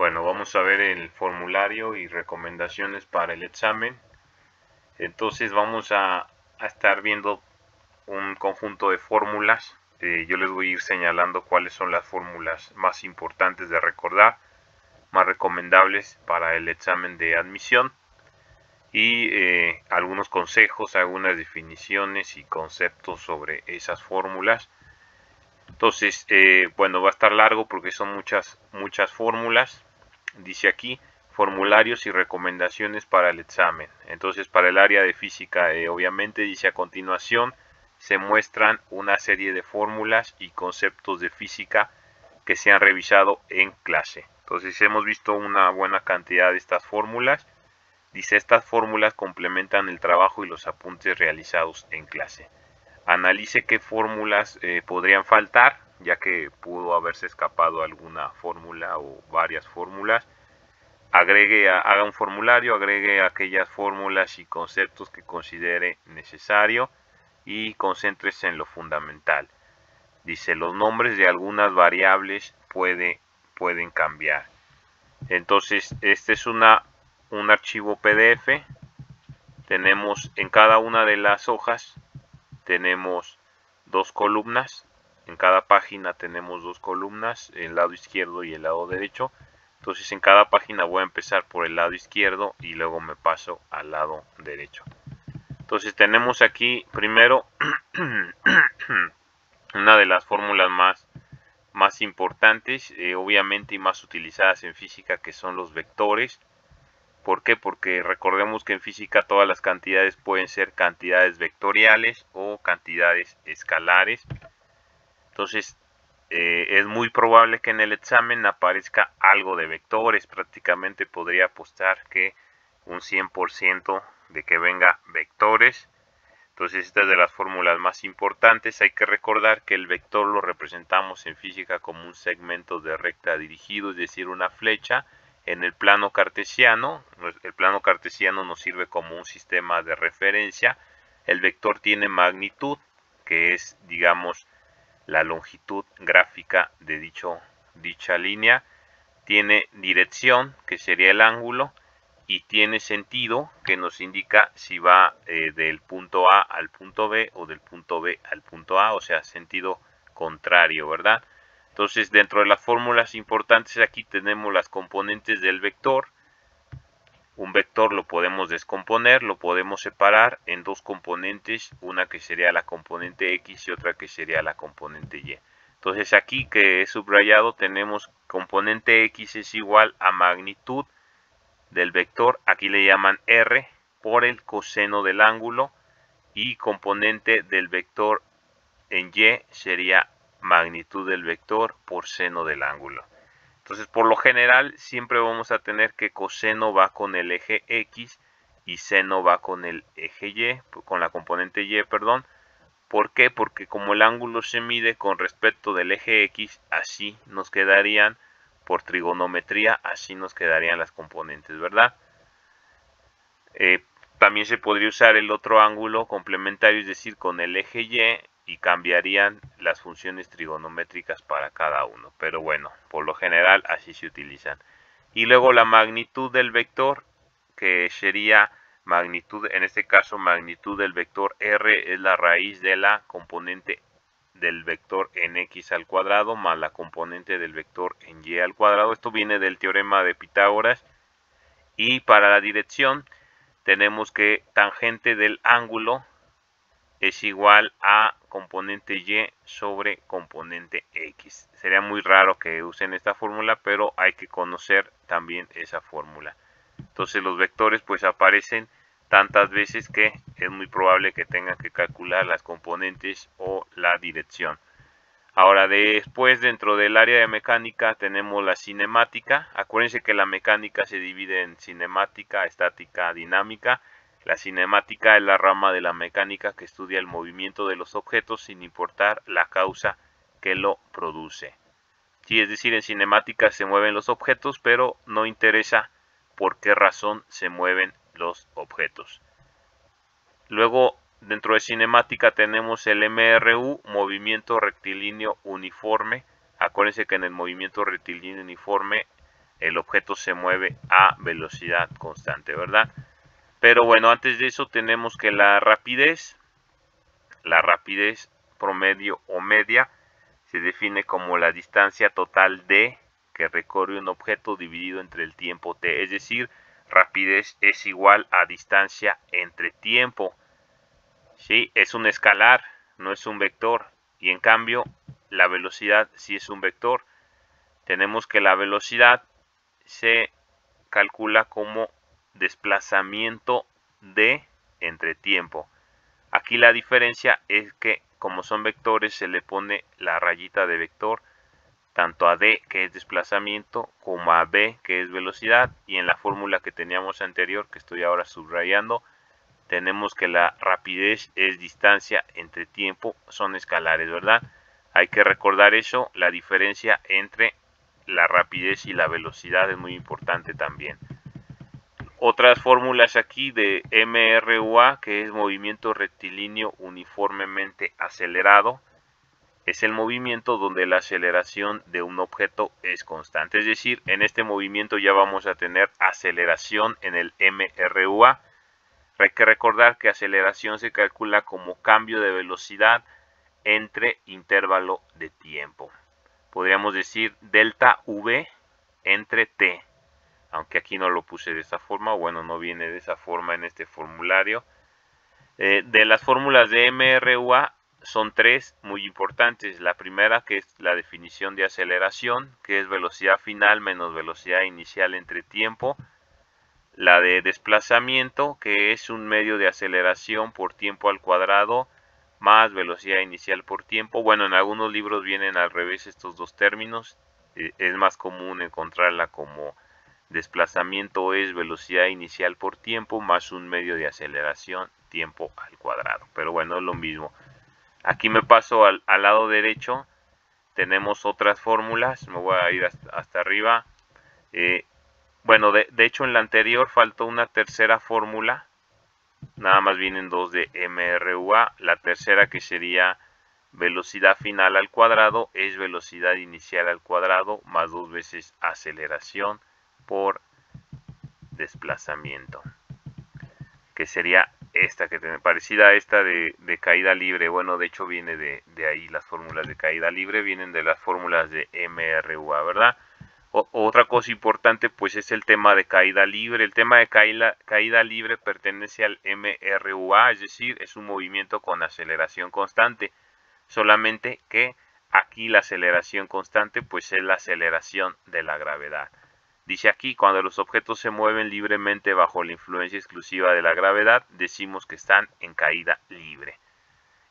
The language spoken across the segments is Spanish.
Bueno, vamos a ver el formulario y recomendaciones para el examen. Entonces vamos a estar viendo un conjunto de fórmulas. Yo les voy a ir señalando cuáles son las fórmulas más importantes de recordar, más recomendables para el examen de admisión, y algunos consejos, algunas definiciones y conceptos sobre esas fórmulas. Entonces, bueno, va a estar largo porque son muchas fórmulas. Dice aquí formularios y recomendaciones para el examen. Entonces, para el área de física, obviamente dice: a continuación se muestran una serie de fórmulas y conceptos de física que se han revisado en clase. Entonces, hemos visto una buena cantidad de estas fórmulas. Dice: estas fórmulas complementan el trabajo y los apuntes realizados en clase. Analice qué fórmulas podrían faltar, ya que pudo haberse escapado alguna fórmula o varias fórmulas. Haga un formulario, agregue aquellas fórmulas y conceptos que considere necesario y concéntrese en lo fundamental. Dice: los nombres de algunas variables pueden cambiar. Entonces, este es un archivo PDF. Tenemos en cada una de las hojas tenemos dos columnas. En cada página tenemos dos columnas, el lado izquierdo y el lado derecho. Entonces, en cada página voy a empezar por el lado izquierdo y luego me paso al lado derecho. Entonces, tenemos aquí primero una de las fórmulas más importantes, obviamente, y más utilizadas en física, que son los vectores. ¿Por qué? Porque recordemos que en física todas las cantidades pueden ser cantidades vectoriales o cantidades escalares. Entonces, es muy probable que en el examen aparezca algo de vectores. Prácticamente podría apostar que un 100% de que venga vectores. Entonces, esta es de las fórmulas más importantes. Hay que recordar que el vector lo representamos en física como un segmento de recta dirigido, es decir, una flecha en el plano cartesiano. El plano cartesiano nos sirve como un sistema de referencia. El vector tiene magnitud, que es, digamos, la longitud gráfica de dicha línea. Tiene dirección, que sería el ángulo, y tiene sentido, que nos indica si va del punto A al punto B o del punto B al punto A, o sea, sentido contrario, ¿verdad? Entonces, dentro de las fórmulas importantes aquí tenemos las componentes del vector. Un vector lo podemos descomponer, lo podemos separar en dos componentes, una que sería la componente X y otra que sería la componente Y. Entonces, aquí que he subrayado tenemos componente X es igual a magnitud del vector, aquí le llaman R, por el coseno del ángulo, y componente del vector en Y sería magnitud del vector por seno del ángulo. Entonces, por lo general, siempre vamos a tener que coseno va con el eje X y seno va con el eje Y, con la componente Y, perdón. ¿Por qué? Porque como el ángulo se mide con respecto del eje X, así nos quedarían, por trigonometría, así nos quedarían las componentes, ¿verdad? También se podría usar el otro ángulo complementario, es decir, con el eje y cambiarían las funciones trigonométricas para cada uno. Pero bueno, por lo general así se utilizan. Y luego la magnitud del vector, que sería magnitud, en este caso magnitud del vector R es la raíz de la componente del vector en X al cuadrado más la componente del vector en Y al cuadrado. Esto viene del teorema de Pitágoras. Y para la dirección tenemos que tangente del ángulo es igual a componente Y sobre componente X. Sería muy raro que usen esta fórmula, pero hay que conocer también esa fórmula. Entonces, los vectores pues aparecen tantas veces que es muy probable que tengan que calcular las componentes o la dirección. Ahora, después, dentro del área de mecánica tenemos la cinemática. Acuérdense que la mecánica se divide en cinemática, estática, dinámica. La cinemática es la rama de la mecánica que estudia el movimiento de los objetos sin importar la causa que lo produce. Sí, es decir, en cinemática se mueven los objetos, pero no interesa por qué razón se mueven los objetos. Luego, dentro de cinemática tenemos el MRU, movimiento rectilíneo uniforme. Acuérdense que en el movimiento rectilíneo uniforme el objeto se mueve a velocidad constante, ¿verdad? Pero bueno, antes de eso tenemos que la rapidez promedio o media se define como la distancia total d que recorre un objeto dividido entre el tiempo t, es decir, rapidez es igual a distancia entre tiempo. ¿Sí? Es un escalar, no es un vector, y en cambio la velocidad sí es un vector. Tenemos que la velocidad se calcula como desplazamiento d entre tiempo. Aquí la diferencia es que como son vectores se le pone la rayita de vector tanto a d, que es desplazamiento, como a b, que es velocidad, y en la fórmula que teníamos anterior, que estoy ahora subrayando, tenemos que la rapidez es distancia entre tiempo, son escalares, ¿verdad? Hay que recordar eso, la diferencia entre la rapidez y la velocidad es muy importante también. Otras fórmulas aquí de MRUA, que es movimiento rectilíneo uniformemente acelerado, es el movimiento donde la aceleración de un objeto es constante. Es decir, en este movimiento ya vamos a tener aceleración en el MRUA. Hay que recordar que aceleración se calcula como cambio de velocidad entre intervalo de tiempo. Podríamos decir delta V entre T, aunque aquí no lo puse de esta forma, bueno, no viene de esa forma en este formulario. De las fórmulas de MRUA son tres muy importantes. La primera, que es la definición de aceleración, que es velocidad final menos velocidad inicial entre tiempo. La de desplazamiento, que es un medio de aceleración por tiempo al cuadrado más velocidad inicial por tiempo. Bueno, en algunos libros vienen al revés estos dos términos. Es más común encontrarla como desplazamiento es velocidad inicial por tiempo más un medio de aceleración tiempo al cuadrado. Pero bueno, es lo mismo. Aquí me paso al lado derecho. Tenemos otras fórmulas. Me voy a ir hasta arriba. Bueno, de hecho en la anterior faltó una tercera fórmula. Nada más vienen dos de MRUA. La tercera, que sería velocidad final al cuadrado, es velocidad inicial al cuadrado más dos veces aceleración por desplazamiento, que sería esta, que tiene parecida a esta de caída libre. Bueno, de hecho viene de ahí. Las fórmulas de caída libre vienen de las fórmulas de MRUA, ¿verdad? Otra cosa importante pues es el tema de caída libre. El tema de caída libre pertenece al MRUA, es decir, es un movimiento con aceleración constante, solamente que aquí la aceleración constante pues es la aceleración de la gravedad. Dice aquí, cuando los objetos se mueven libremente bajo la influencia exclusiva de la gravedad, decimos que están en caída libre.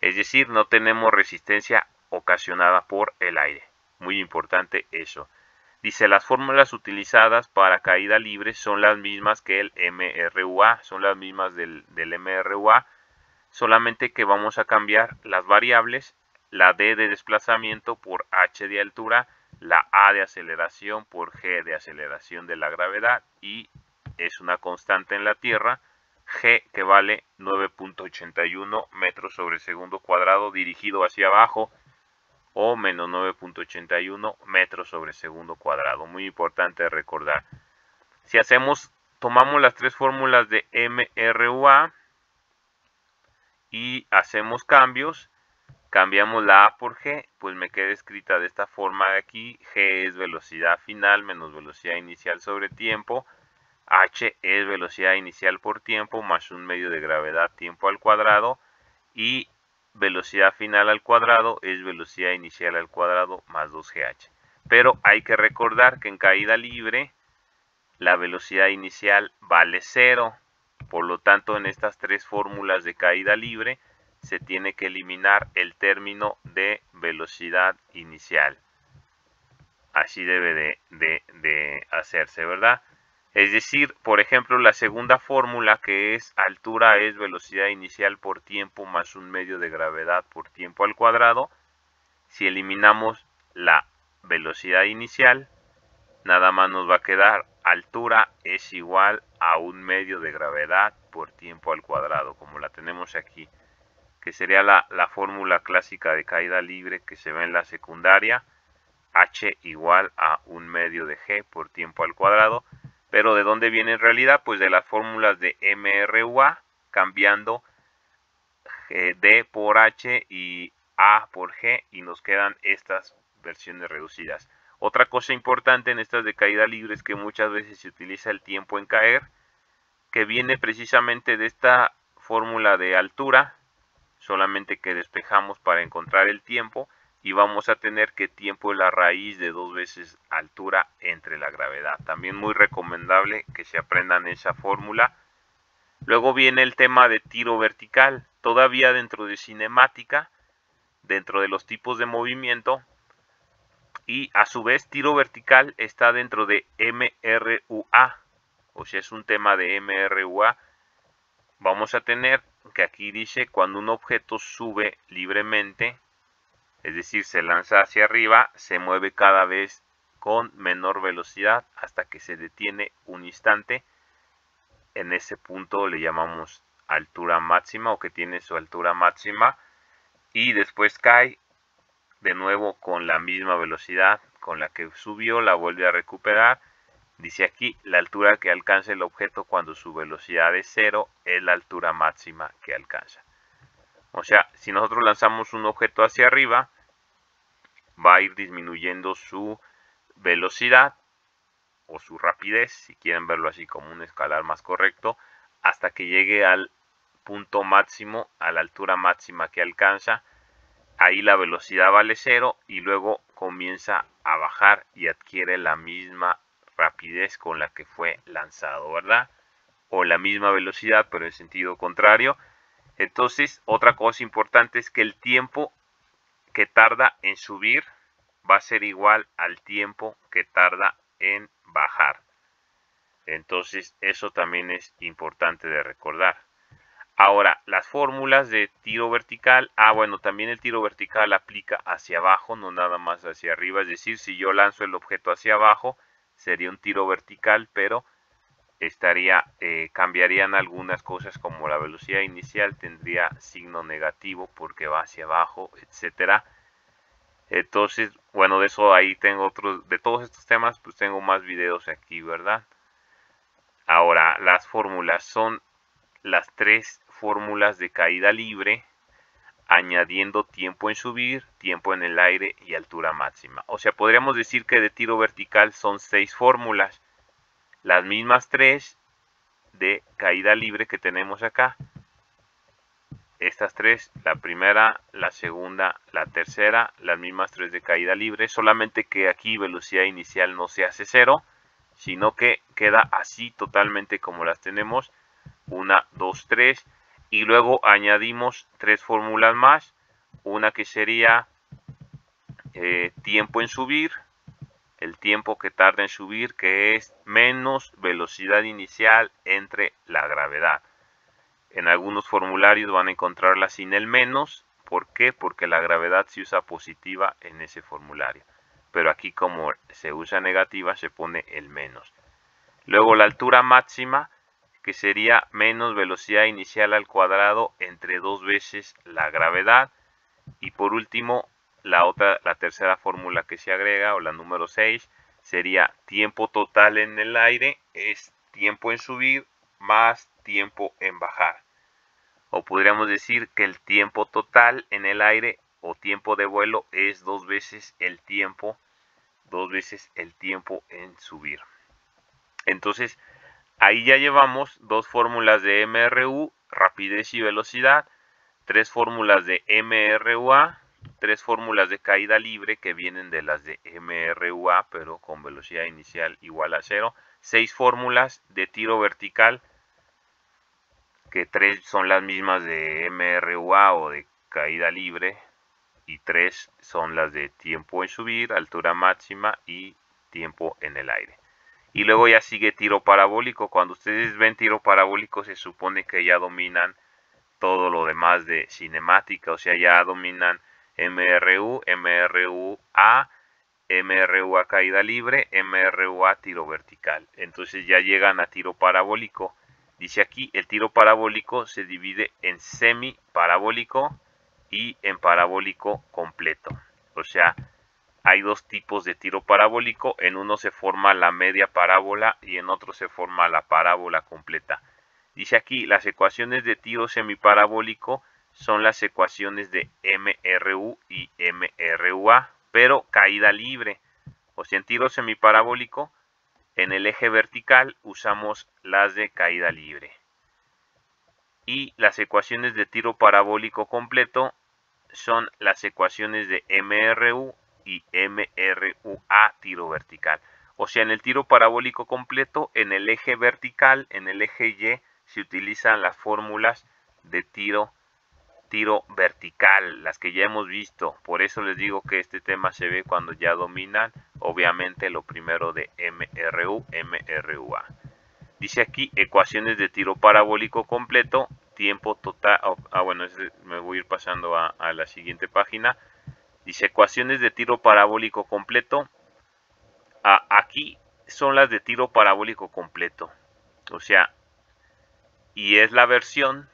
Es decir, no tenemos resistencia ocasionada por el aire. Muy importante eso. Dice, las fórmulas utilizadas para caída libre son las mismas que el MRUA, son las mismas del MRUA, solamente que vamos a cambiar las variables, la d de desplazamiento por h de altura, la a de aceleración por g de aceleración de la gravedad, y es una constante en la Tierra, g, que vale 9.81 metros sobre segundo cuadrado dirigido hacia abajo, o menos 9.81 metros sobre segundo cuadrado. Muy importante recordar. Si tomamos las tres fórmulas de MRUA y hacemos cambios, cambiamos la A por G, pues me queda escrita de esta forma de aquí. G es velocidad final menos velocidad inicial sobre tiempo. H es velocidad inicial por tiempo más un medio de gravedad tiempo al cuadrado. Y velocidad final al cuadrado es velocidad inicial al cuadrado más 2GH. Pero hay que recordar que en caída libre la velocidad inicial vale 0. Por lo tanto, en estas tres fórmulas de caída libre se tiene que eliminar el término de velocidad inicial. Así debe de hacerse, ¿verdad? Es decir, por ejemplo, la segunda fórmula, que es altura es velocidad inicial por tiempo más un medio de gravedad por tiempo al cuadrado. Si eliminamos la velocidad inicial, nada más nos va a quedar altura es igual a un medio de gravedad por tiempo al cuadrado, como la tenemos aquí, que sería la fórmula clásica de caída libre que se ve en la secundaria. h igual a 1/2 de g por tiempo al cuadrado. Pero ¿de dónde viene en realidad? Pues de las fórmulas de MRUA, cambiando d por h y a por g, y nos quedan estas versiones reducidas. Otra cosa importante en estas de caída libre es que muchas veces se utiliza el tiempo en caer, que viene precisamente de esta fórmula de altura, solamente que despejamos para encontrar el tiempo, y vamos a tener que tiempo es la raíz de 2 veces altura entre la gravedad. También muy recomendable que se aprendan esa fórmula. Luego viene el tema de tiro vertical, todavía dentro de cinemática, dentro de los tipos de movimiento, y a su vez tiro vertical está dentro de MRUA, o sea, es un tema de MRUA. Vamos a tener que aquí dice cuando un objeto sube libremente, es decir, se lanza hacia arriba, se mueve cada vez con menor velocidad hasta que se detiene un instante. En ese punto le llamamos altura máxima, o que tiene su altura máxima, y después cae de nuevo con la misma velocidad con la que subió, la vuelve a recuperar. Dice aquí, la altura que alcanza el objeto cuando su velocidad es 0 es la altura máxima que alcanza. O sea, si nosotros lanzamos un objeto hacia arriba, va a ir disminuyendo su velocidad o su rapidez, si quieren verlo así como un escalar más correcto, hasta que llegue al punto máximo, a la altura máxima que alcanza. Ahí la velocidad vale 0 y luego comienza a bajar y adquiere la misma rapidez con la que fue lanzado, ¿verdad? O la misma velocidad, pero en sentido contrario. Entonces, otra cosa importante es que el tiempo que tarda en subir va a ser igual al tiempo que tarda en bajar. Entonces, eso también es importante de recordar. Ahora, las fórmulas de tiro vertical, bueno, también el tiro vertical aplica hacia abajo, no nada más hacia arriba. Es decir, si yo lanzo el objeto hacia abajo, sería un tiro vertical, pero cambiarían algunas cosas, como la velocidad inicial tendría signo negativo porque va hacia abajo, etcétera. Entonces, bueno, de eso ahí tengo otros, de todos estos temas, pues tengo más videos aquí, ¿verdad? Ahora, las fórmulas son las 3 fórmulas de caída libre, añadiendo tiempo en subir, tiempo en el aire y altura máxima. O sea, podríamos decir que de tiro vertical son 6 fórmulas, las mismas 3 de caída libre que tenemos acá. Estas 3, la primera, la segunda, la tercera, las mismas 3 de caída libre, solamente que aquí velocidad inicial no se hace 0, sino que queda así totalmente como las tenemos, 1, 2, 3, y luego añadimos 3 fórmulas más, una que sería tiempo en subir, el tiempo que tarda en subir, que es menos velocidad inicial entre la gravedad. En algunos formularios van a encontrarla sin el menos. ¿Por qué? Porque la gravedad se usa positiva en ese formulario. Pero aquí, como se usa negativa, se pone el menos. Luego la altura máxima, que sería menos velocidad inicial al cuadrado entre 2 veces la gravedad. Y por último, la tercera fórmula que se agrega, o la número 6, sería tiempo total en el aire, es tiempo en subir más tiempo en bajar. O podríamos decir que el tiempo total en el aire o tiempo de vuelo es 2 veces el tiempo en subir. Entonces, ahí ya llevamos 2 fórmulas de MRU, rapidez y velocidad, 3 fórmulas de MRUA, 3 fórmulas de caída libre que vienen de las de MRUA, pero con velocidad inicial igual a 0, 6 fórmulas de tiro vertical, que 3 son las mismas de MRUA o de caída libre, y 3 son las de tiempo en subir, altura máxima y tiempo en el aire. Y luego ya sigue tiro parabólico. Cuando ustedes ven tiro parabólico, se supone que ya dominan todo lo demás de cinemática, o sea, ya dominan MRU, MRUA, MRUA caída libre, MRUA tiro vertical. Entonces ya llegan a tiro parabólico. Dice aquí, el tiro parabólico se divide en semiparabólico y en parabólico completo. O sea, hay dos tipos de tiro parabólico. En uno se forma la media parábola y en otro se forma la parábola completa. Dice aquí, las ecuaciones de tiro semiparabólico son las ecuaciones de MRU y MRUA, pero caída libre. O sea, en tiro semiparabólico, en el eje vertical usamos las de caída libre. Y las ecuaciones de tiro parabólico completo son las ecuaciones de MRU y MRUA tiro vertical. O sea, en el tiro parabólico completo, en el eje vertical, en el eje Y, se utilizan las fórmulas de tiro vertical, las que ya hemos visto. Por eso les digo que este tema se ve cuando ya dominan, obviamente, lo primero de MRU, MRUA. Dice aquí, ecuaciones de tiro parabólico completo, tiempo total. Bueno, me voy a ir pasando a la siguiente página. Dice, ecuaciones de tiro parabólico completo. Aquí son las de tiro parabólico completo. O sea, y es la versión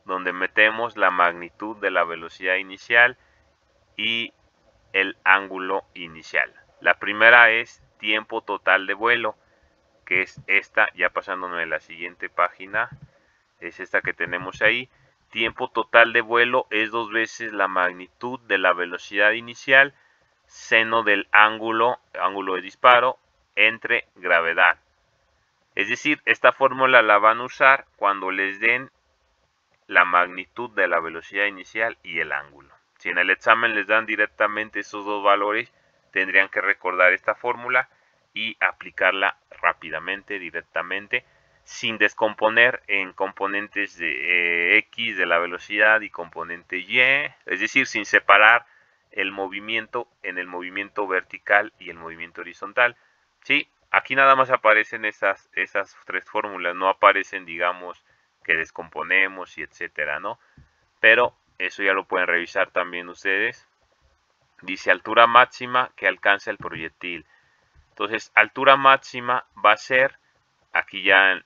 donde metemos la magnitud de la velocidad inicial y el ángulo inicial. La primera es tiempo total de vuelo, que es esta, ya pasándome a la siguiente página, es esta que tenemos ahí. Tiempo total de vuelo es 2 veces la magnitud de la velocidad inicial, seno del ángulo de disparo, entre gravedad. Es decir, esta fórmula la van a usar cuando les den la magnitud de la velocidad inicial y el ángulo. Si en el examen les dan directamente esos dos valores, tendrían que recordar esta fórmula y aplicarla rápidamente, directamente, sin descomponer en componentes de X de la velocidad y componente Y, es decir, sin separar el movimiento en el movimiento vertical y el movimiento horizontal. Sí, aquí nada más aparecen esas tres fórmulas, no aparecen, digamos, que descomponemos y etcétera, ¿no? Pero eso ya lo pueden revisar también ustedes. Dice altura máxima que alcanza el proyectil. Entonces, altura máxima va a ser, aquí ya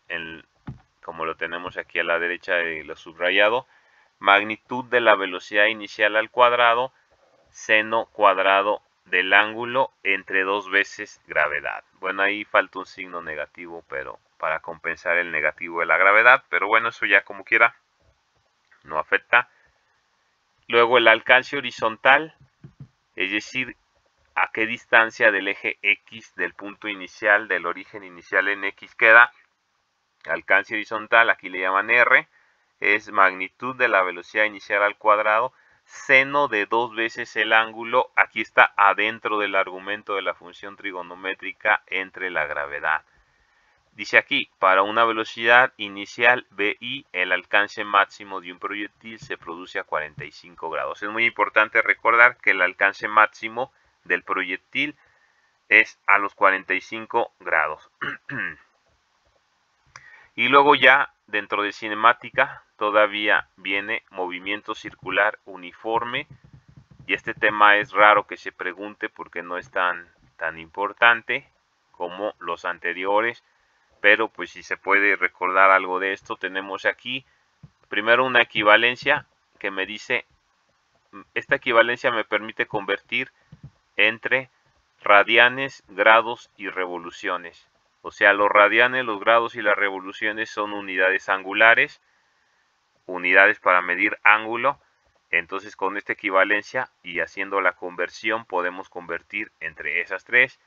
como lo tenemos aquí a la derecha de lo subrayado, magnitud de la velocidad inicial al cuadrado, seno cuadrado del ángulo entre 2 veces gravedad. Bueno, ahí falta un signo negativo, pero para compensar el negativo de la gravedad, pero bueno, eso ya como quiera, no afecta. Luego el alcance horizontal, es decir, a qué distancia del eje X del punto inicial, del origen inicial en X queda. Alcance horizontal, aquí le llaman R, es magnitud de la velocidad inicial al cuadrado, seno de 2 veces el ángulo, aquí está adentro del argumento de la función trigonométrica entre la gravedad. Dice aquí, para una velocidad inicial VI, el alcance máximo de un proyectil se produce a 45 grados. Es muy importante recordar que el alcance máximo del proyectil es a los 45 grados. Y luego ya dentro de cinemática todavía viene movimiento circular uniforme. Y este tema es raro que se pregunte porque no es tan importante como los anteriores. Pero pues si se puede recordar algo de esto, tenemos aquí primero una equivalencia que me dice, esta equivalencia me permite convertir entre radianes, grados y revoluciones. O sea, los radianes, los grados y las revoluciones son unidades angulares, unidades para medir ángulo. Entonces con esta equivalencia y haciendo la conversión podemos convertir entre esas tres.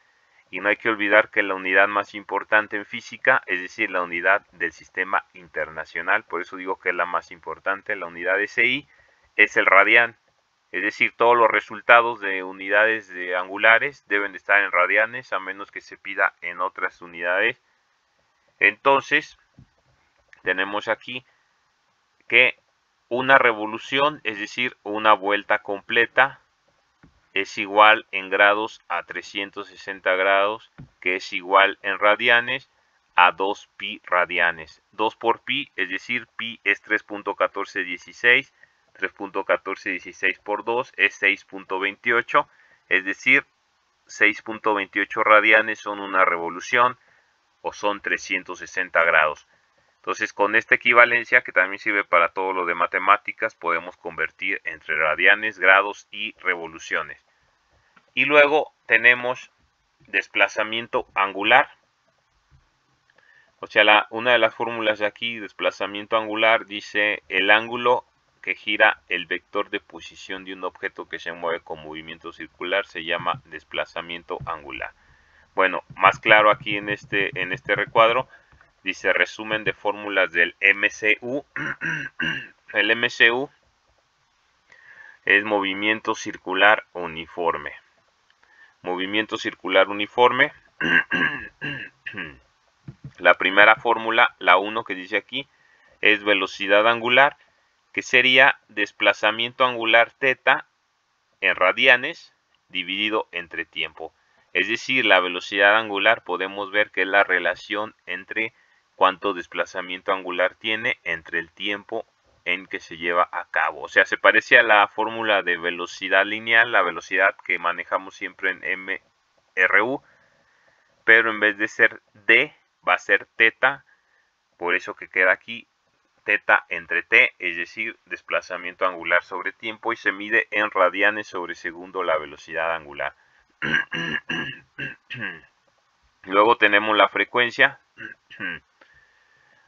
Y no hay que olvidar que la unidad más importante en física, es decir, la unidad del sistema internacional, por eso digo que es la más importante, la unidad SI, es el radian. Es decir, todos los resultados de unidades angulares deben de estar en radianes, a menos que se pida en otras unidades. Entonces, tenemos aquí que una revolución, es decir, una vuelta completa, es igual en grados a 360 grados, que es igual en radianes a 2 pi radianes. 2 por pi, es decir, pi es 3.1416, 3.1416 por 2 es 6.28, es decir, 6.28 radianes son una revolución o son 360 grados. Entonces, con esta equivalencia, que también sirve para todo lo de matemáticas, podemos convertir entre radianes, grados y revoluciones. Y luego tenemos desplazamiento angular. O sea, una de las fórmulas de aquí, desplazamiento angular, dice el ángulo que gira el vector de posición de un objeto que se mueve con movimiento circular se llama desplazamiento angular. Bueno, más claro aquí en este recuadro, dice resumen de fórmulas del MCU. El MCU es movimiento circular uniforme. Movimiento circular uniforme. La primera fórmula, la 1 que dice aquí, es velocidad angular, que sería desplazamiento angular θ en radianes dividido entre tiempo. Es decir, la velocidad angular podemos ver que es la relación entre cuánto desplazamiento angular tiene entre el tiempo en que se lleva a cabo. O sea, se parece a la fórmula de velocidad lineal, la velocidad que manejamos siempre en MRU, pero en vez de ser d, va a ser θ, por eso que queda aquí θ entre t, es decir, desplazamiento angular sobre tiempo, y se mide en radianes sobre segundo la velocidad angular. Luego tenemos la frecuencia.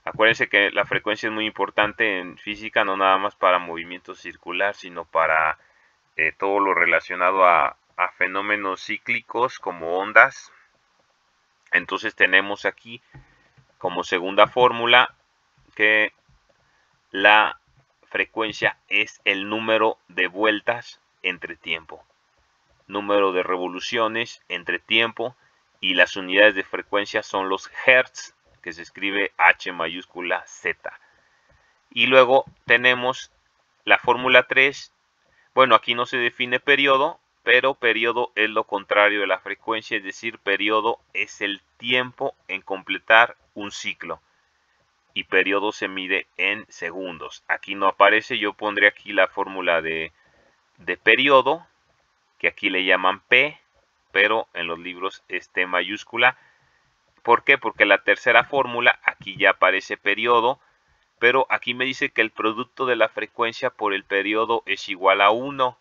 Acuérdense que la frecuencia es muy importante en física, no nada más para movimiento circular, sino para todo lo relacionado a fenómenos cíclicos como ondas. Entonces tenemos aquí como segunda fórmula que la frecuencia es el número de vueltas entre tiempo, número de revoluciones entre tiempo, y las unidades de frecuencia son los hertz, que se escribe H mayúscula Z. Y luego tenemos la fórmula 3. Bueno, aquí no se define periodo, pero periodo es lo contrario de la frecuencia, es decir, periodo es el tiempo en completar un ciclo. Y periodo se mide en segundos. Aquí no aparece, yo pondré aquí la fórmula de periodo, que aquí le llaman P, pero en los libros es T mayúscula. ¿Por qué? Porque la tercera fórmula, aquí ya aparece periodo, pero aquí me dice que el producto de la frecuencia por el periodo es igual a 1.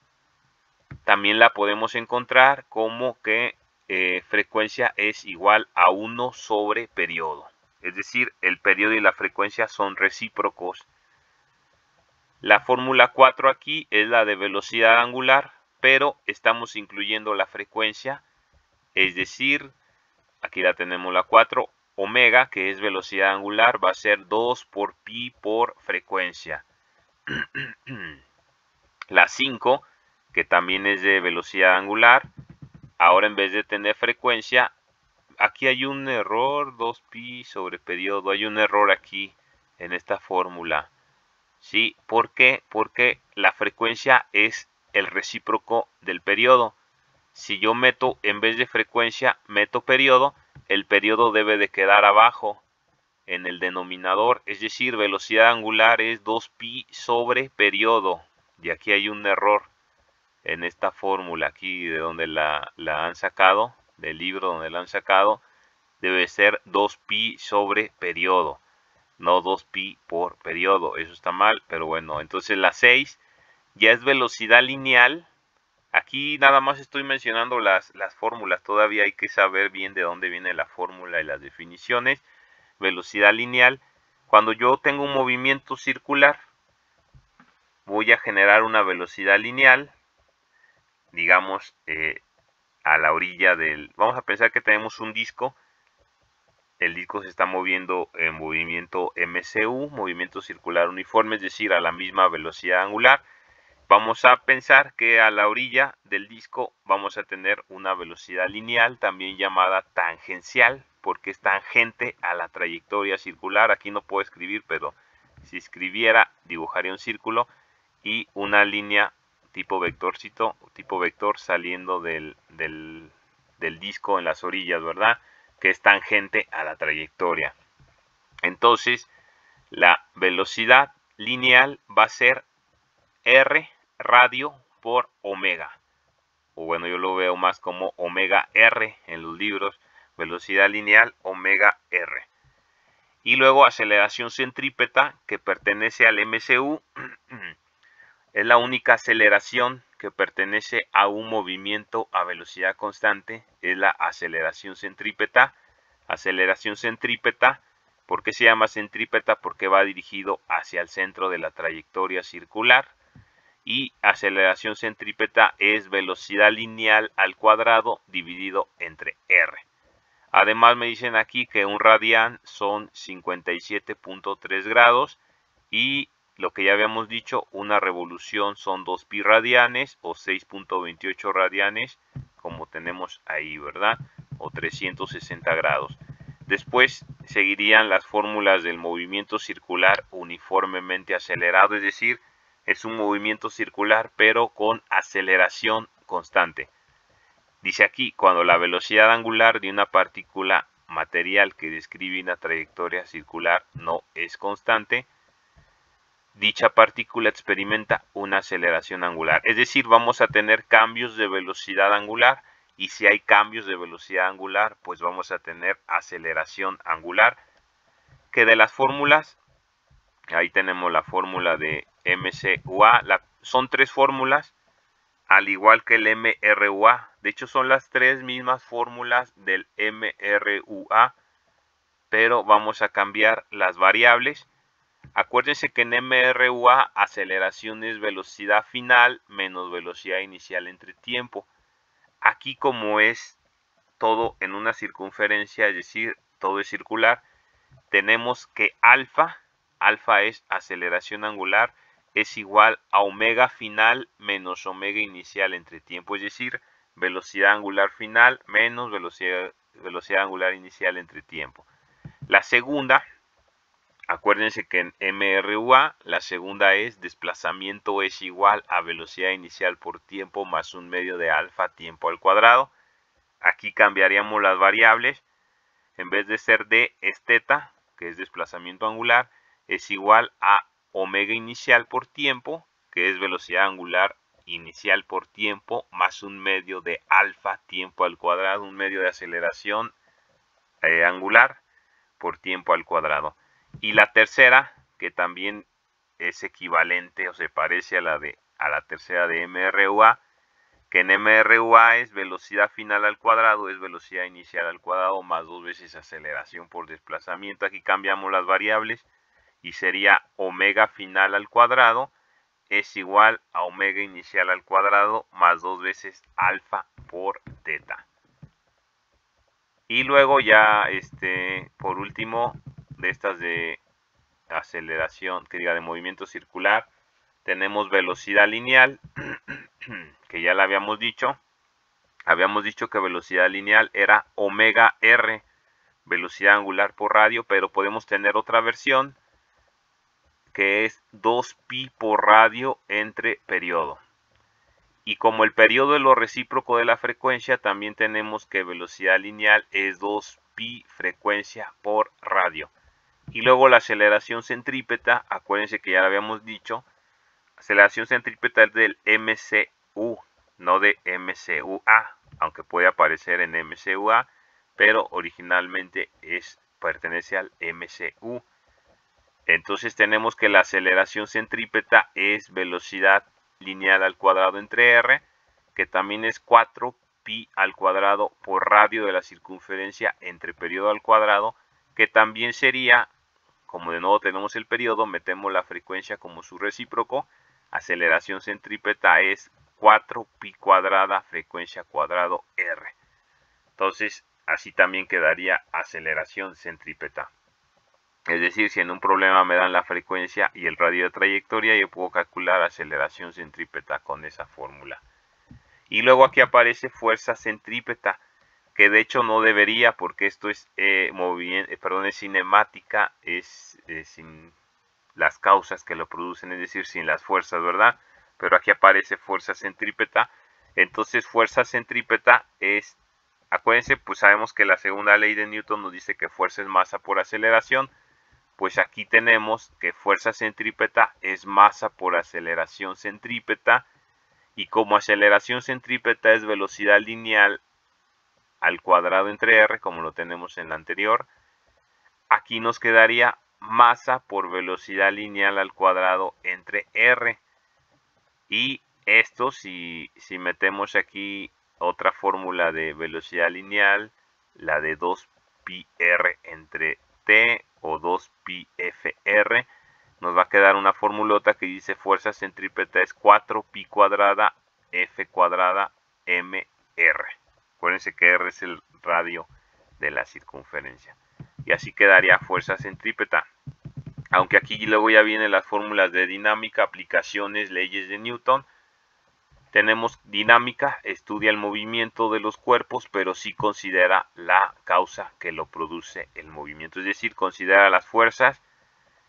También la podemos encontrar como que frecuencia es igual a 1 sobre periodo. Es decir, el periodo y la frecuencia son recíprocos. La fórmula 4 aquí es la de velocidad angular, pero estamos incluyendo la frecuencia, es decir, aquí la tenemos la 4, omega, que es velocidad angular, va a ser 2 por pi por frecuencia. La 5, que también es de velocidad angular, ahora en vez de tener frecuencia, aquí hay un error, 2pi sobre periodo, hay un error aquí en esta fórmula. ¿Sí? ¿Por qué? Porque la frecuencia es el recíproco del periodo. Si yo meto, en vez de frecuencia, meto periodo, el periodo debe de quedar abajo en el denominador. Es decir, velocidad angular es 2pi sobre periodo. Y aquí hay un error en esta fórmula, aquí de donde la han sacado, del libro donde la han sacado, debe ser 2pi sobre periodo, no 2pi por periodo. Eso está mal, pero bueno, entonces la 6 ya es velocidad lineal. Aquí nada más estoy mencionando las fórmulas, todavía hay que saber bien de dónde viene la fórmula y las definiciones. Velocidad lineal, cuando yo tengo un movimiento circular, voy a generar una velocidad lineal, digamos, a la orilla del... Vamos a pensar que tenemos un disco. El disco se está moviendo en movimiento MCU, movimiento circular uniforme, es decir, a la misma velocidad angular. Vamos a pensar que a la orilla del disco vamos a tener una velocidad lineal, también llamada tangencial, porque es tangente a la trayectoria circular. Aquí no puedo escribir, pero si escribiera, dibujaría un círculo y una línea tipo vectorcito, tipo vector saliendo del disco en las orillas, ¿verdad? Que es tangente a la trayectoria. Entonces, la velocidad lineal va a ser R radio por omega. O bueno, yo lo veo más como omega R en los libros. Velocidad lineal omega R. Y luego aceleración centrípeta, que pertenece al MCU. Es la única aceleración que pertenece a un movimiento a velocidad constante, es la aceleración centrípeta. Aceleración centrípeta, ¿por qué se llama centrípeta? Porque va dirigido hacia el centro de la trayectoria circular. Y aceleración centrípeta es velocidad lineal al cuadrado dividido entre r. Además me dicen aquí que un radián son 57.3 grados y lo que ya habíamos dicho, una revolución son 2 pi radianes o 6.28 radianes, como tenemos ahí, ¿verdad? O 360 grados. Después seguirían las fórmulas del movimiento circular uniformemente acelerado, es decir, es un movimiento circular pero con aceleración constante. Dice aquí, cuando la velocidad angular de una partícula material que describe una trayectoria circular no es constante, dicha partícula experimenta una aceleración angular. Es decir, vamos a tener cambios de velocidad angular y si hay cambios de velocidad angular, pues vamos a tener aceleración angular. Que de las fórmulas, ahí tenemos la fórmula de mc/UA, son tres fórmulas, al igual que el mr/UA. De hecho, son las tres mismas fórmulas del mr/UA, pero vamos a cambiar las variables. Acuérdense que en mr/UA aceleración es velocidad final menos velocidad inicial entre tiempo. Aquí, como es todo en una circunferencia, es decir, todo es circular, tenemos que alfa es aceleración angular, es igual a omega final menos omega inicial entre tiempo, es decir, velocidad angular final menos velocidad angular inicial entre tiempo. La segunda, acuérdense que en mr/UA la segunda es desplazamiento es igual a velocidad inicial por tiempo más un medio de alfa tiempo al cuadrado. Aquí cambiaríamos las variables, en vez de ser d es teta, que es desplazamiento angular, es igual a omega inicial por tiempo, que es velocidad angular inicial por tiempo, más un medio de alfa tiempo al cuadrado, un medio de aceleración angular por tiempo al cuadrado. Y la tercera, que también es equivalente o se parece a la tercera de mr/UA, que en mr/UA es velocidad final al cuadrado, es velocidad inicial al cuadrado más dos veces aceleración por desplazamiento. Aquí cambiamos las variables y sería omega final al cuadrado es igual a omega inicial al cuadrado más dos veces alfa por teta. Y luego ya, por último, de estas de aceleración, que diga de movimiento circular, tenemos velocidad lineal, que ya la habíamos dicho. Habíamos dicho que velocidad lineal era omega r, velocidad angular por radio, pero podemos tener otra versión que es 2 pi por radio entre periodo. Y como el periodo es lo recíproco de la frecuencia, también tenemos que velocidad lineal es 2 pi frecuencia por radio. Y luego la aceleración centrípeta, acuérdense que ya lo habíamos dicho, aceleración centrípeta es del MCU, no de MCUA, aunque puede aparecer en MCUA, pero originalmente pertenece al MCU. Entonces tenemos que la aceleración centrípeta es velocidad lineal al cuadrado entre r, que también es 4 pi al cuadrado por radio de la circunferencia entre periodo al cuadrado, que también sería, como de nuevo tenemos el periodo, metemos la frecuencia como su recíproco, aceleración centrípeta es 4 pi cuadrada frecuencia cuadrado r. Entonces así también quedaría aceleración centrípeta. Es decir, si en un problema me dan la frecuencia y el radio de trayectoria, yo puedo calcular aceleración centrípeta con esa fórmula. Y luego aquí aparece fuerza centrípeta, que de hecho no debería, porque esto es es cinemática, es sin las causas que lo producen, es decir, sin las fuerzas, ¿verdad? Pero aquí aparece fuerza centrípeta. Entonces fuerza centrípeta es, acuérdense, pues sabemos que la segunda ley de Newton nos dice que fuerza es masa por aceleración. Pues aquí tenemos que fuerza centrípeta es masa por aceleración centrípeta, y como aceleración centrípeta es velocidad lineal al cuadrado entre r, como lo tenemos en la anterior, aquí nos quedaría masa por velocidad lineal al cuadrado entre r. Y esto, si metemos aquí otra fórmula de velocidad lineal, la de 2πr entre t o 2πfr, nos va a quedar una formulota que dice fuerza centrípeta es 4pi cuadrada f cuadrada mr. Acuérdense que r es el radio de la circunferencia. Y así quedaría fuerza centrípeta. Aunque aquí luego ya vienen las fórmulas de dinámica, aplicaciones, leyes de Newton. Tenemos dinámica, estudia el movimiento de los cuerpos, pero sí considera la causa que lo produce el movimiento. Es decir, considera las fuerzas.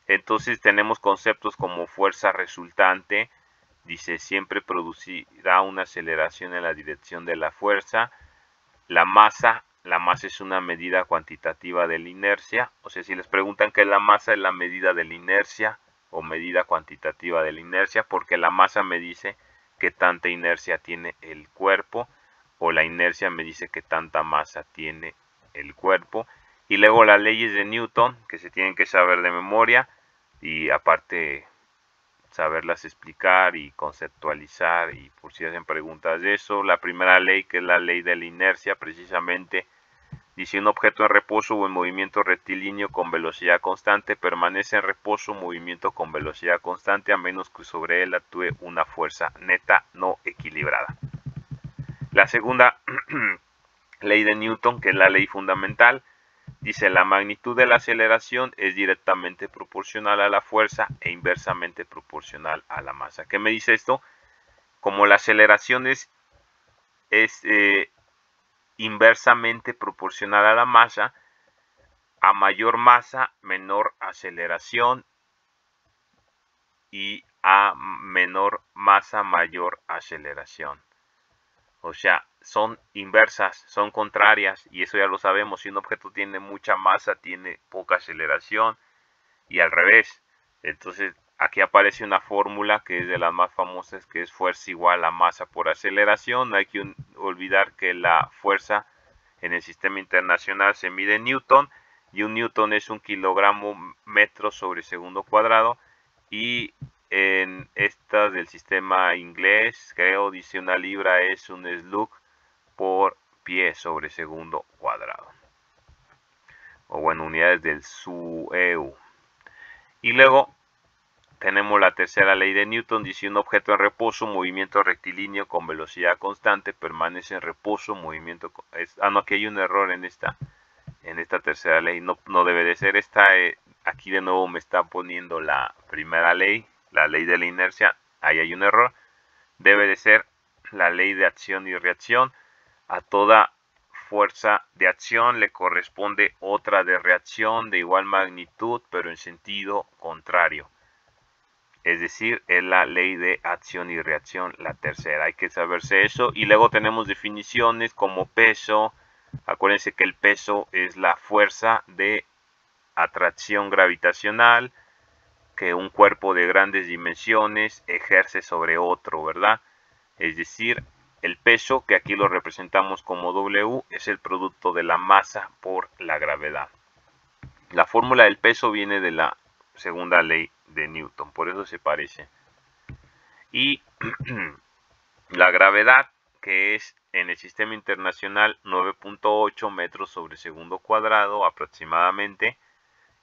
Entonces tenemos conceptos como fuerza resultante. Dice, siempre producirá una aceleración en la dirección de la fuerza. La masa es una medida cuantitativa de la inercia. O sea, si les preguntan qué es la medida de la inercia o medida cuantitativa de la inercia, porque la masa me dice qué tanta inercia tiene el cuerpo, o la inercia me dice qué tanta masa tiene el cuerpo. Y luego las leyes de Newton, que se tienen que saber de memoria, y aparte saberlas explicar y conceptualizar, y por si hacen preguntas de eso. La primera ley, que es la ley de la inercia, precisamente dice: un objeto en reposo o en movimiento rectilíneo con velocidad constante permanece en reposo, movimiento con velocidad constante, a menos que sobre él actúe una fuerza neta no equilibrada. La segunda ley de Newton, que es la ley fundamental, dice: la magnitud de la aceleración es directamente proporcional a la fuerza e inversamente proporcional a la masa. ¿Qué me dice esto? Como la aceleración es inversamente proporcional a la masa, a mayor masa, menor aceleración, y a menor masa, mayor aceleración. O sea, son inversas, son contrarias, y eso ya lo sabemos. Si un objeto tiene mucha masa, tiene poca aceleración, y al revés. Entonces aquí aparece una fórmula que es de las más famosas, que es fuerza igual a masa por aceleración. No hay que olvidar que la fuerza en el sistema internacional se mide en Newton, y un Newton es un kilogramo metro sobre segundo cuadrado, y en esta del sistema inglés, creo, dice una libra es un slug por pie sobre segundo cuadrado, o bueno, unidades del SUEU. Y luego tenemos la tercera ley de Newton, dice: un objeto en reposo, movimiento rectilíneo con velocidad constante, permanece en reposo, movimiento... no, aquí hay un error en esta tercera ley, no debe de ser esta. Aquí de nuevo me está poniendo la primera ley, la ley de la inercia, ahí hay un error. Debe de ser la ley de acción y reacción. A toda fuerza de acción le corresponde otra de reacción de igual magnitud, pero en sentido contrario. Es decir, es la ley de acción y reacción, la tercera. Hay que saberse eso. Y luego tenemos definiciones como peso. Acuérdense que el peso es la fuerza de atracción gravitacional que un cuerpo de grandes dimensiones ejerce sobre otro, ¿verdad? Es decir, el peso, que aquí lo representamos como W, es el producto de la masa por la gravedad. La fórmula del peso viene de la segunda ley de Newton, por eso se parece. Y la gravedad, que es en el sistema internacional 9.8 metros sobre segundo cuadrado aproximadamente,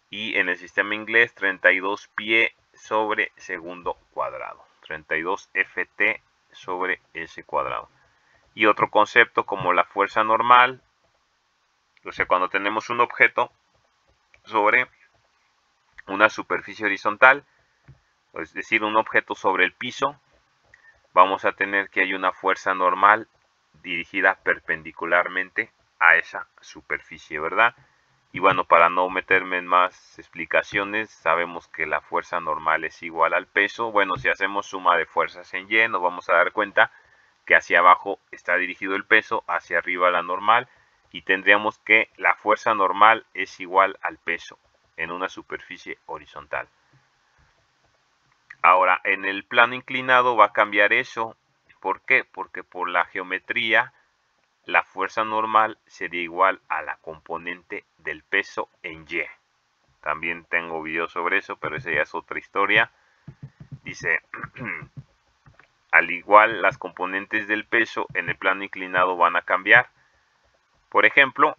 y en el sistema inglés 32 pie sobre segundo cuadrado, 32 ft sobre s cuadrado. Y otro concepto como la fuerza normal, o sea, cuando tenemos un objeto sobre una superficie horizontal, es decir, un objeto sobre el piso, vamos a tener que hay una fuerza normal dirigida perpendicularmente a esa superficie, ¿verdad? Y bueno, para no meterme en más explicaciones, sabemos que la fuerza normal es igual al peso. Bueno, si hacemos suma de fuerzas en Y, nos vamos a dar cuenta que hacia abajo está dirigido el peso, hacia arriba la normal, y tendríamos que la fuerza normal es igual al peso en una superficie horizontal. Ahora, en el plano inclinado va a cambiar eso. ¿Por qué? Porque por la geometría, la fuerza normal sería igual a la componente del peso en Y. También tengo video sobre eso, pero esa ya es otra historia. Dice, al igual las componentes del peso en el plano inclinado van a cambiar. Por ejemplo,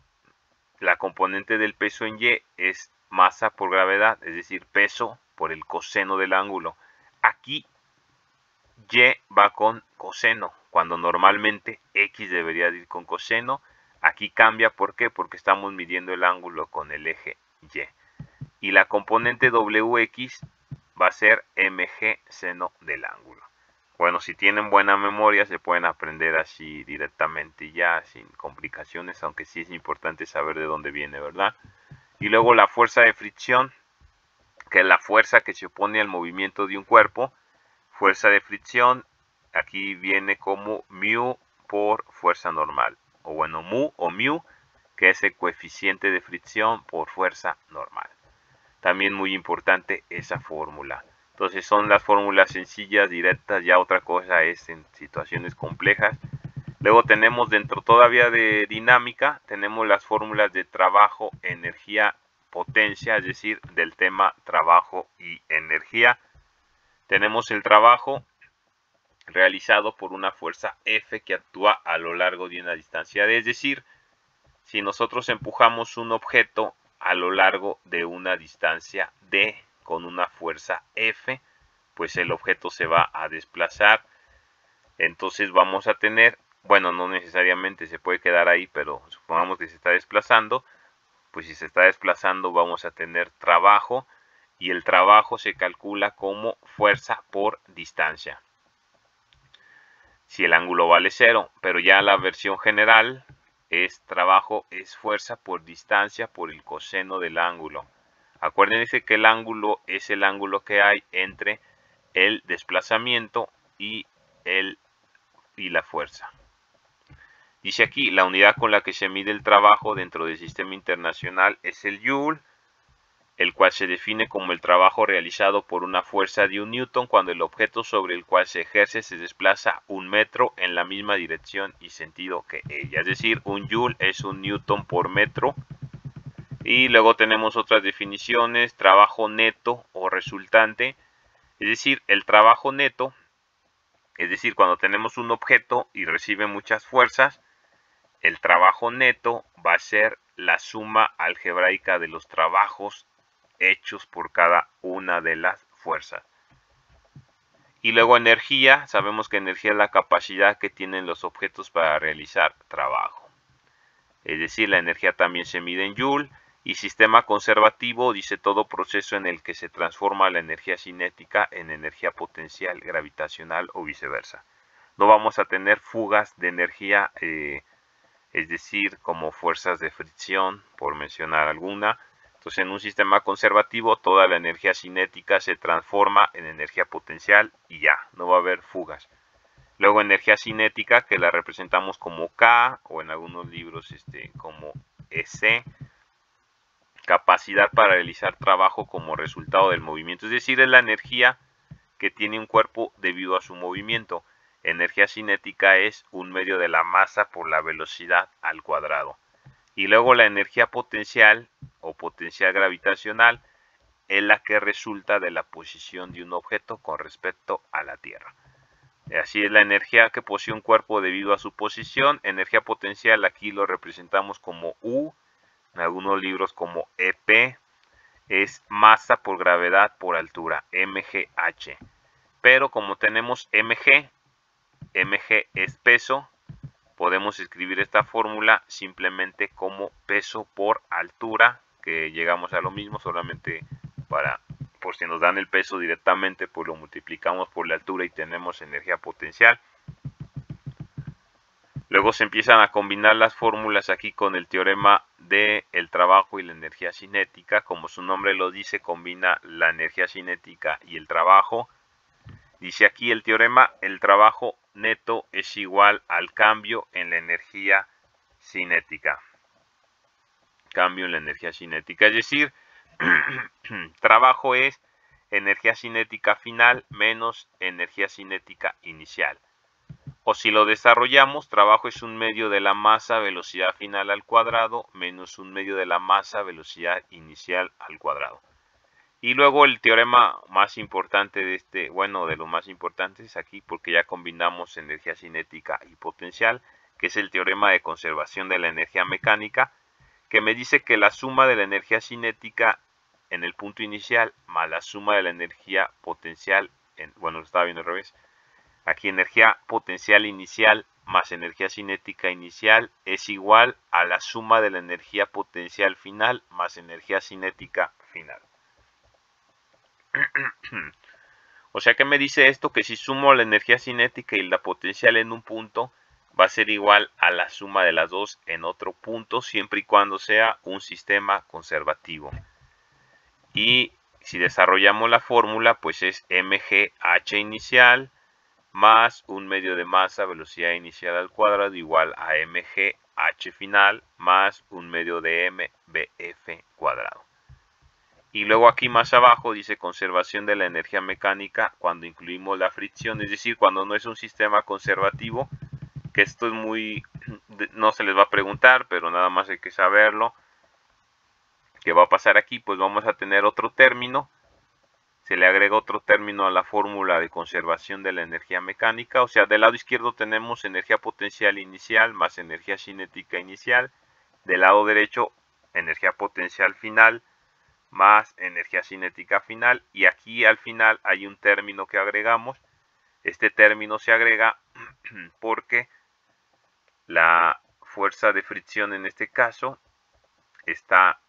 la componente del peso en Y es masa por gravedad, es decir, peso por el coseno del ángulo. Aquí Y va con coseno, cuando normalmente X debería ir con coseno. Aquí cambia, ¿por qué? Porque estamos midiendo el ángulo con el eje Y. Y la componente WX va a ser mg seno del ángulo. Bueno, si tienen buena memoria se pueden aprender así directamente ya, sin complicaciones, aunque sí es importante saber de dónde viene, ¿verdad? Y luego la fuerza de fricción, que es la fuerza que se opone al movimiento de un cuerpo. Fuerza de fricción, aquí viene como mu por fuerza normal. O bueno, mu o mu, que es el coeficiente de fricción por fuerza normal. También muy importante esa fórmula. Entonces son las fórmulas sencillas, directas, ya otra cosa es en situaciones complejas. Luego tenemos dentro todavía de dinámica, tenemos las fórmulas de trabajo, energía, potencia, es decir, del tema trabajo y energía. Tenemos el trabajo realizado por una fuerza F que actúa a lo largo de una distancia D, es decir, si nosotros empujamos un objeto a lo largo de una distancia D con una fuerza F, pues el objeto se va a desplazar. Entonces vamos a tener, bueno, no necesariamente se puede quedar ahí, pero supongamos que se está desplazando, pues si se está desplazando vamos a tener trabajo, y el trabajo se calcula como fuerza por distancia, si el ángulo vale 0, pero ya la versión general es trabajo es fuerza por distancia por el coseno del ángulo. Acuérdense que el ángulo es el ángulo que hay entre el desplazamiento y la fuerza. Dice aquí, la unidad con la que se mide el trabajo dentro del sistema internacional es el Joule, el cual se define como el trabajo realizado por una fuerza de 1 newton cuando el objeto sobre el cual se ejerce se desplaza 1 metro en la misma dirección y sentido que ella. Es decir, un joule es 1 newton por metro. Y luego tenemos otras definiciones, trabajo neto o resultante. Es decir, el trabajo neto, es decir, cuando tenemos un objeto y recibe muchas fuerzas, el trabajo neto va a ser la suma algebraica de los trabajos hechos por cada una de las fuerzas. Y luego energía, sabemos que energía es la capacidad que tienen los objetos para realizar trabajo. Es decir, la energía también se mide en joule. Y sistema conservativo dice todo proceso en el que se transforma la energía cinética en energía potencial, gravitacional o viceversa. No vamos a tener fugas de energía, es decir, como fuerzas de fricción, por mencionar alguna. Entonces, en un sistema conservativo, toda la energía cinética se transforma en energía potencial y ya, no va a haber fugas. Luego, energía cinética, que la representamos como K, o en algunos libros como EC, capacidad para realizar trabajo como resultado del movimiento. Es decir, es la energía que tiene un cuerpo debido a su movimiento. Energía cinética es 1/2 de la masa por la velocidad al cuadrado. Y luego la energía potencial o potencial gravitacional es la que resulta de la posición de un objeto con respecto a la Tierra. Así es la energía que posee un cuerpo debido a su posición. Energía potencial aquí lo representamos como U, en algunos libros como EP, es masa por gravedad por altura, mgh. Pero como tenemos mg es peso, podemos escribir esta fórmula simplemente como peso por altura, que llegamos a lo mismo, solamente por si nos dan el peso directamente, pues lo multiplicamos por la altura y tenemos energía potencial. Luego se empiezan a combinar las fórmulas aquí con el teorema del trabajo y la energía cinética. Como su nombre lo dice, combina la energía cinética y el trabajo. Dice aquí el teorema, el trabajo neto es igual al cambio en la energía cinética. Cambio en la energía cinética, es decir, trabajo es energía cinética final menos energía cinética inicial. O si lo desarrollamos, trabajo es 1/2 de la masa velocidad final al cuadrado menos 1/2 de la masa velocidad inicial al cuadrado. Y luego el teorema más importante de de los más importantes aquí, porque ya combinamos energía cinética y potencial, que es el teorema de conservación de la energía mecánica, que me dice que la suma de la energía cinética en el punto inicial más la suma de la energía potencial, lo estaba viendo al revés, aquí energía potencial inicial más energía cinética inicial es igual a la suma de la energía potencial final más energía cinética final. O sea, ¿qué me dice esto? Que si sumo la energía cinética y la potencial en un punto, va a ser igual a la suma de las dos en otro punto, siempre y cuando sea un sistema conservativo. Y si desarrollamos la fórmula, pues es mgh inicial más un medio de masa velocidad inicial al cuadrado igual a mgh final más un medio de mbf cuadrado. Y luego aquí más abajo dice conservación de la energía mecánica cuando incluimos la fricción, es decir, cuando no es un sistema conservativo, que esto es no se les va a preguntar, pero nada más hay que saberlo. ¿Qué va a pasar aquí? Pues vamos a tener otro término, se le agrega otro término a la fórmula de conservación de la energía mecánica, o sea, del lado izquierdo tenemos energía potencial inicial más energía cinética inicial, del lado derecho energía potencial final más energía cinética final, y aquí al final hay un término que agregamos. Este término se agrega porque la fuerza de fricción en este caso está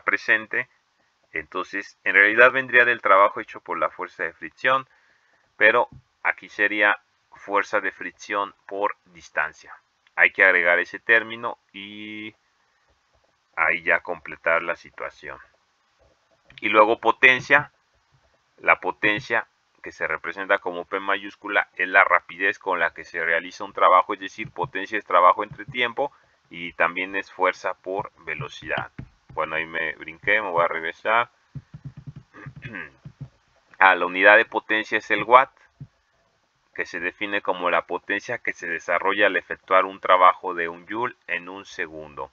presente, entonces en realidad vendría del trabajo hecho por la fuerza de fricción, pero aquí sería fuerza de fricción por distancia. Hay que agregar ese término y ahí ya completar la situación. Y luego potencia, la potencia que se representa como P mayúscula es la rapidez con la que se realiza un trabajo, es decir, potencia es trabajo entre tiempo y también es fuerza por velocidad. Bueno, ahí me brinqué, me voy a regresar. La unidad de potencia es el watt, que se define como la potencia que se desarrolla al efectuar un trabajo de un joule en un segundo.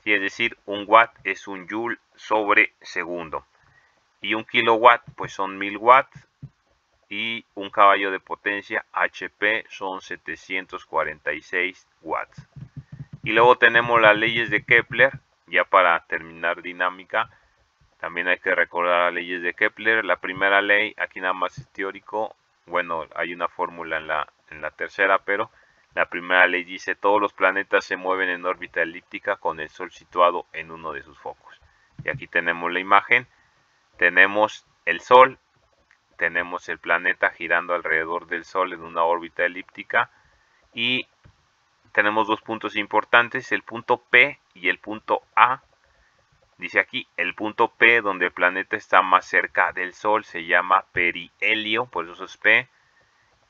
Sí, es decir, un watt es un joule sobre segundo. Y un kilowatt pues son 1000 watts y un caballo de potencia HP son 746 watts. Y luego tenemos las leyes de Kepler, ya para terminar dinámica. También hay que recordar las leyes de Kepler. La primera ley, aquí nada más es teórico, bueno, hay una fórmula en la tercera, pero la primera ley dice todos los planetas se mueven en órbita elíptica con el Sol situado en uno de sus focos. Y aquí tenemos la imagen. Tenemos el Sol, tenemos el planeta girando alrededor del Sol en una órbita elíptica y tenemos dos puntos importantes, el punto P y el punto A. Dice aquí, el punto P donde el planeta está más cerca del Sol se llama perihelio, por eso es P,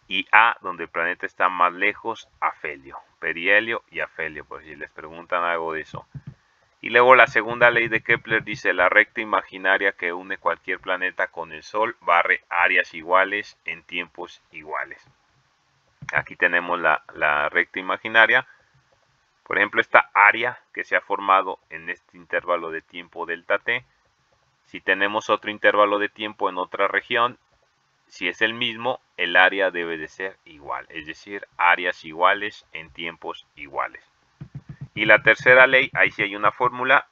y A donde el planeta está más lejos, afelio. Perihelio y afelio, por si les preguntan algo de eso. Y luego la segunda ley de Kepler dice la recta imaginaria que une cualquier planeta con el Sol barre áreas iguales en tiempos iguales. Aquí tenemos la recta imaginaria. Por ejemplo, esta área que se ha formado en este intervalo de tiempo delta t. Si tenemos otro intervalo de tiempo en otra región, si es el mismo, el área debe de ser igual. Es decir, áreas iguales en tiempos iguales. Y la tercera ley, ahí sí hay una fórmula,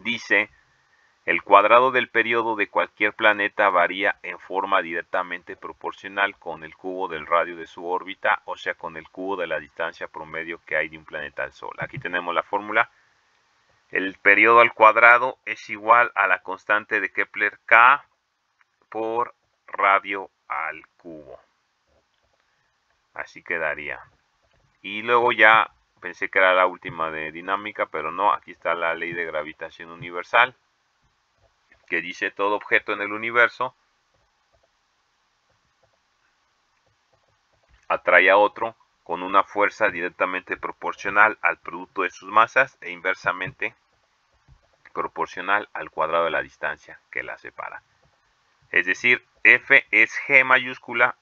dice, el cuadrado del periodo de cualquier planeta varía en forma directamente proporcional con el cubo del radio de su órbita, o sea, con el cubo de la distancia promedio que hay de un planeta al Sol. Aquí tenemos la fórmula. El periodo al cuadrado es igual a la constante de Kepler K por radio al cubo. Así quedaría. Y luego ya pensé que era la última de dinámica, pero no, aquí está la ley de gravitación universal, que dice todo objeto en el universo atrae a otro con una fuerza directamente proporcional al producto de sus masas e inversamente proporcional al cuadrado de la distancia que la separa. Es decir, F es G mayúscula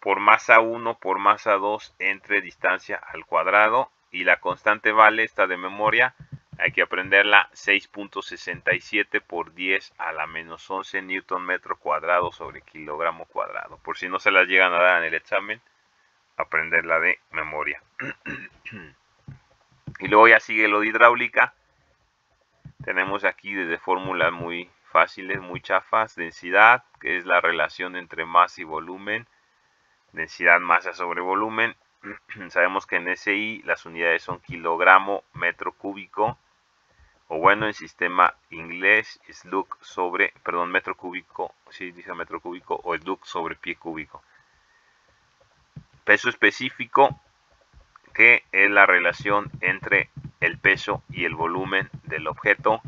por masa 1 por masa 2 entre distancia al cuadrado, y la constante vale, esta de memoria, Hay que aprenderla. 6.67 por 10 a la menos 11 newton metro cuadrado sobre kilogramo cuadrado. Por si no se las llegan a dar en el examen, aprenderla de memoria. Y luego ya sigue lo de hidráulica. Tenemos aquí desde fórmulas muy fáciles, muy chafas. Densidad, que es la relación entre masa y volumen. Densidad, masa sobre volumen. Sabemos que en SI las unidades son kilogramo metro cúbico. O bueno, en sistema inglés, slug sobre, perdón, metro cúbico, sí dice metro cúbico, o slug sobre pie cúbico. Peso específico, que es la relación entre el peso y el volumen del objeto.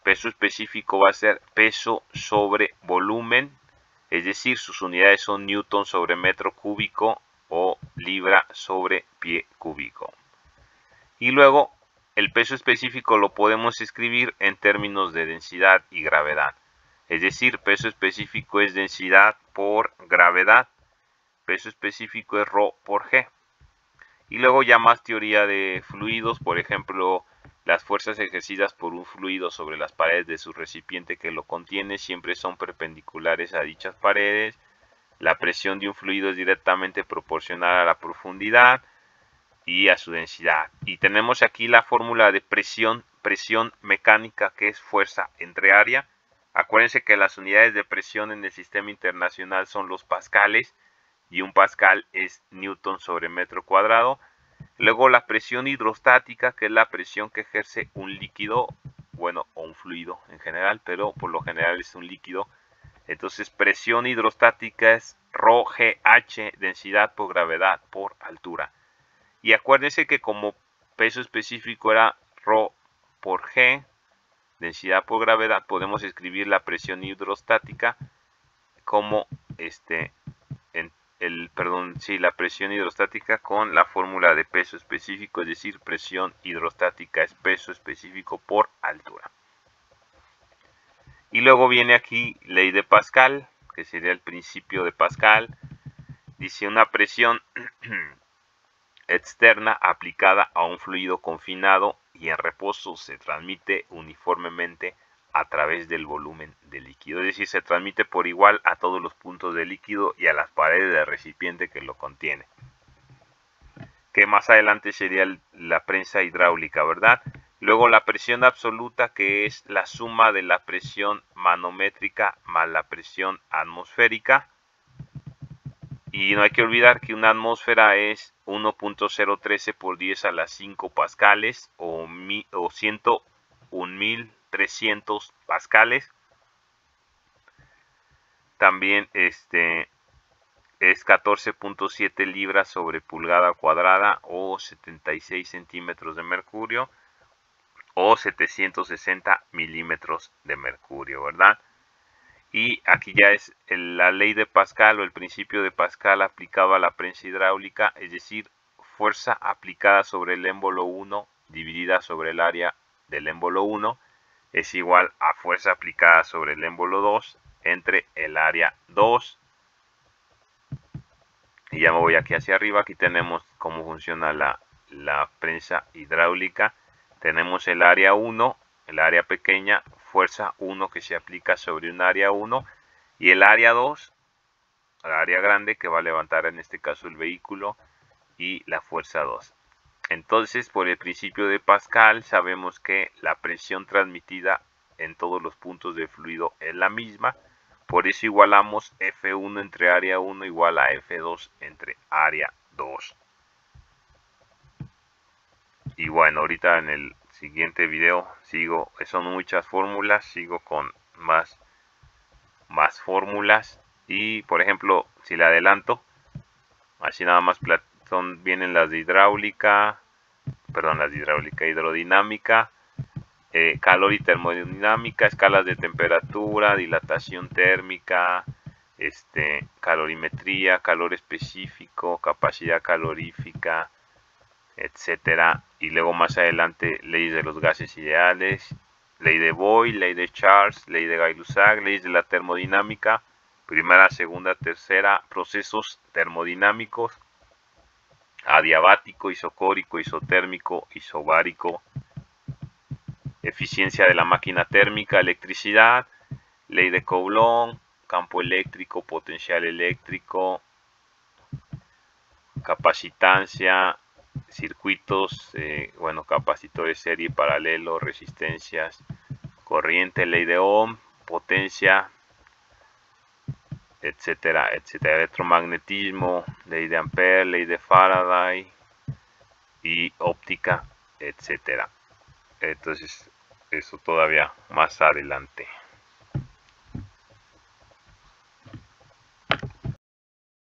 Peso específico va a ser peso sobre volumen, es decir, sus unidades son newton sobre metro cúbico o libra sobre pie cúbico. Y luego el peso específico lo podemos escribir en términos de densidad y gravedad. Es decir, peso específico es densidad por gravedad. Peso específico es ρ por g. Y luego ya más teoría de fluidos, por ejemplo, las fuerzas ejercidas por un fluido sobre las paredes de su recipiente que lo contiene siempre son perpendiculares a dichas paredes. La presión de un fluido es directamente proporcional a la profundidad y a su densidad. Y tenemos aquí la fórmula de presión mecánica, que es fuerza entre área. Acuérdense que las unidades de presión en el sistema internacional son los pascales y un pascal es newton sobre metro cuadrado. Luego la presión hidrostática, que es la presión que ejerce un líquido, bueno, o un fluido en general, pero por lo general es un líquido. Entonces presión hidrostática es ρgh, densidad por gravedad por altura. Y acuérdense que como peso específico era ρ por g, densidad por gravedad, podemos escribir la presión hidrostática como la presión hidrostática con la fórmula de peso específico, es decir, presión hidrostática es peso específico por altura. Y luego viene aquí ley de Pascal, que sería el principio de Pascal. Dice una presión externa aplicada a un fluido confinado y en reposo se transmite uniformemente a través del volumen del líquido, es decir, se transmite por igual a todos los puntos del líquido y a las paredes del recipiente que lo contiene, que más adelante sería la prensa hidráulica, ¿verdad? Luego la presión absoluta, que es la suma de la presión manométrica más la presión atmosférica. Y no hay que olvidar que una atmósfera es 1.013 por 10 a las 5 pascales o 101.300 pascales. También es 14.7 libras sobre pulgada cuadrada o 76 centímetros de mercurio o 760 milímetros de mercurio, ¿verdad? Y aquí ya es la ley de Pascal o el principio de Pascal aplicado a la prensa hidráulica, es decir, fuerza aplicada sobre el émbolo 1 dividida sobre el área del émbolo 1 es igual a fuerza aplicada sobre el émbolo 2 entre el área 2. Y ya me voy aquí hacia arriba, aquí tenemos cómo funciona la prensa hidráulica. Tenemos el área 1, el área pequeña, fuerza 1 que se aplica sobre un área 1 y el área 2, el área grande que va a levantar en este caso el vehículo y la fuerza 2. Entonces, por el principio de Pascal sabemos que la presión transmitida en todos los puntos del fluido es la misma. Por eso igualamos F1 entre área 1 igual a F2 entre área 2. Y bueno, ahorita en el siguiente video son muchas fórmulas, sigo con más fórmulas. Y por ejemplo, si le adelanto, así nada más vienen las de hidráulica, hidrodinámica, calor y termodinámica, escalas de temperatura, dilatación térmica, calorimetría, calor específico, capacidad calorífica, etcétera. Y luego más adelante leyes de los gases ideales, ley de Boyle, ley de Charles, ley de Gay-Lussac, leyes de la termodinámica, primera, segunda, tercera, procesos termodinámicos, adiabático, isocórico, isotérmico, isobárico, eficiencia de la máquina térmica, electricidad, ley de Coulomb, campo eléctrico, potencial eléctrico, capacitancia, circuitos, capacitores serie, paralelo, resistencias, corriente, ley de Ohm, potencia, etcétera, etcétera, electromagnetismo, ley de Ampere, ley de Faraday y óptica, etcétera. Entonces, eso todavía más adelante.